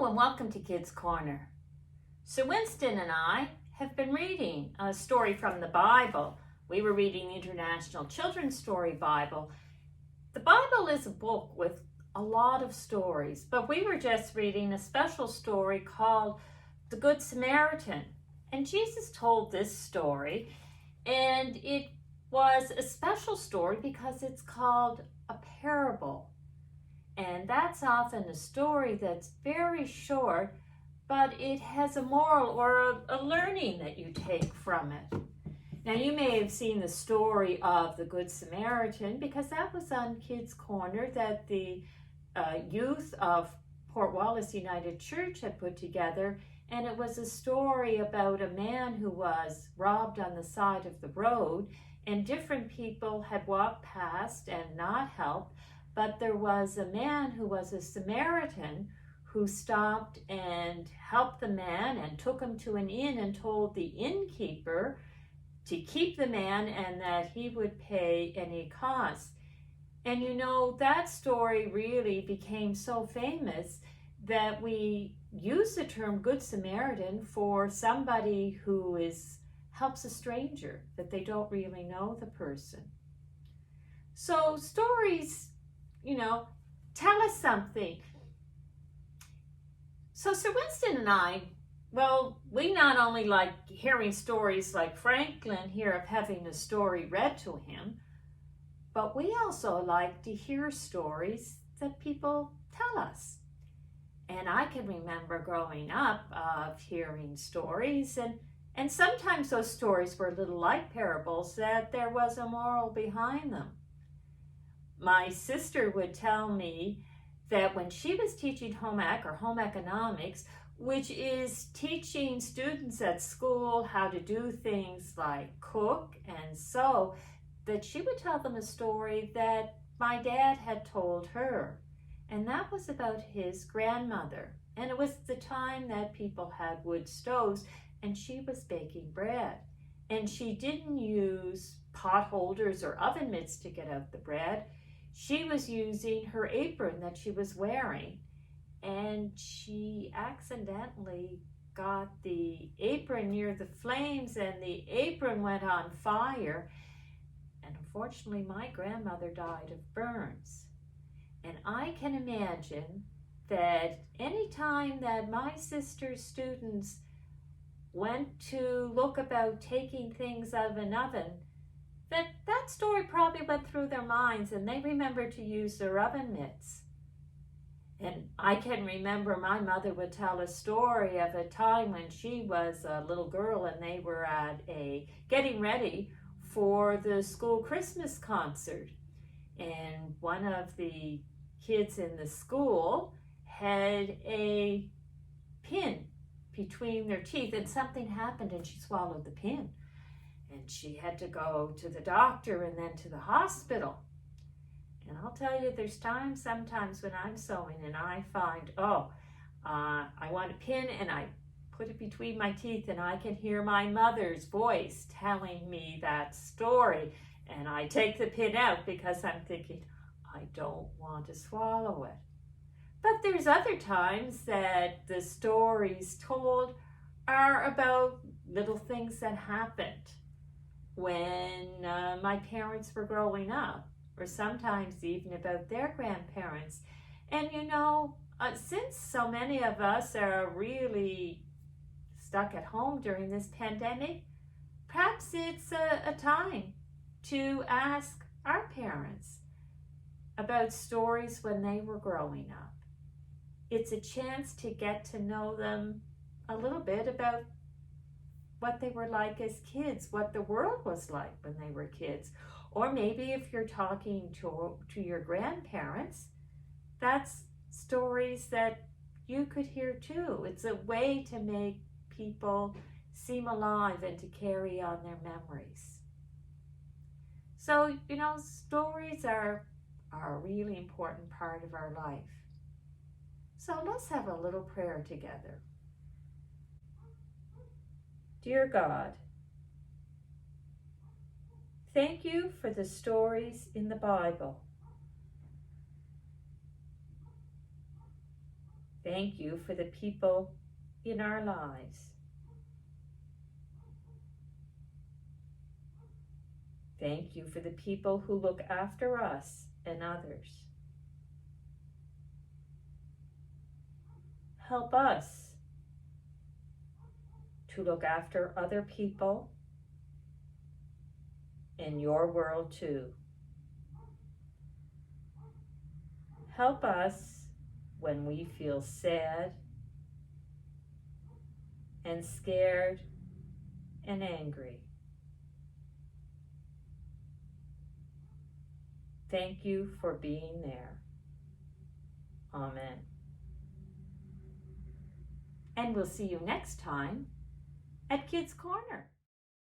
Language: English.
and welcome to Kids Corner. Sir Winston and I have been reading a story from the Bible. We were reading the International Children's Story Bible. The Bible is a book with a lot of stories, but we were just reading a special story called The Good Samaritan. And Jesus told this story, and it was a special story because it's called a parable. And that's often a story that's very short, but it has a moral or a learning that you take from it. Now, you may have seen the story of the Good Samaritan because that was on Kids Corner that the youth of Port Wallace United Church had put together. And it was a story about a man who was robbed on the side of the road, and different people had walked past and not helped. But there was a man who was a Samaritan who stopped and helped the man and took him to an inn and told the innkeeper to keep the man and that he would pay any costs. And you know, that story really became so famous that we use the term Good Samaritan for somebody who helps a stranger, that they don't really know the person. So stories, tell us something. So Sir Winston and I, we not only like hearing stories like Franklin here of having a story read to him, but we also like to hear stories that people tell us. And I can remember growing up of hearing stories, and sometimes those stories were a little like parables, that there was a moral behind them. My sister would tell me that when she was teaching home ec or home economics, which is teaching students at school how to do things like cook and sew, that she would tell them a story that my dad had told her. And that was about his grandmother. And it was the time that people had wood stoves, and she was baking bread. And she didn't use pot holders or oven mitts to get out the bread. She was using her apron that she was wearing, and she accidentally got the apron near the flames, and the apron went on fire. And unfortunately, my grandmother died of burns. And I can imagine that any time that my sister's students went to look about taking things out of an oven, that story probably went through their minds, and they remembered to use their oven mitts. And I can remember my mother would tell a story of a time when she was a little girl and they were getting ready for the school Christmas concert. And one of the kids in the school had a pin between their teeth, and something happened and she swallowed the pin. And she had to go to the doctor and then to the hospital. And I'll tell you, there's sometimes when I'm sewing and I find, I want a pin, and I put it between my teeth, and I can hear my mother's voice telling me that story. And I take the pin out because I'm thinking, I don't want to swallow it. But there's other times that the stories told are about little things that happened when my parents were growing up, or sometimes even about their grandparents. And since so many of us are really stuck at home during this pandemic, perhaps it's a time to ask our parents about stories when they were growing up. It's a chance to get to know them a little bit about what they were like as kids, what the world was like when they were kids. Or maybe if you're talking to your grandparents, that's stories that you could hear too. It's a way to make people seem alive and to carry on their memories. So, stories are a really important part of our life. So let's have a little prayer together. Dear God, thank you for the stories in the Bible. Thank you for the people in our lives. Thank you for the people who look after us and others. Help us to look after other people in your world too. Help us when we feel sad and scared and angry. Thank you for being there. Amen. And we'll see you next time at Kids Corner.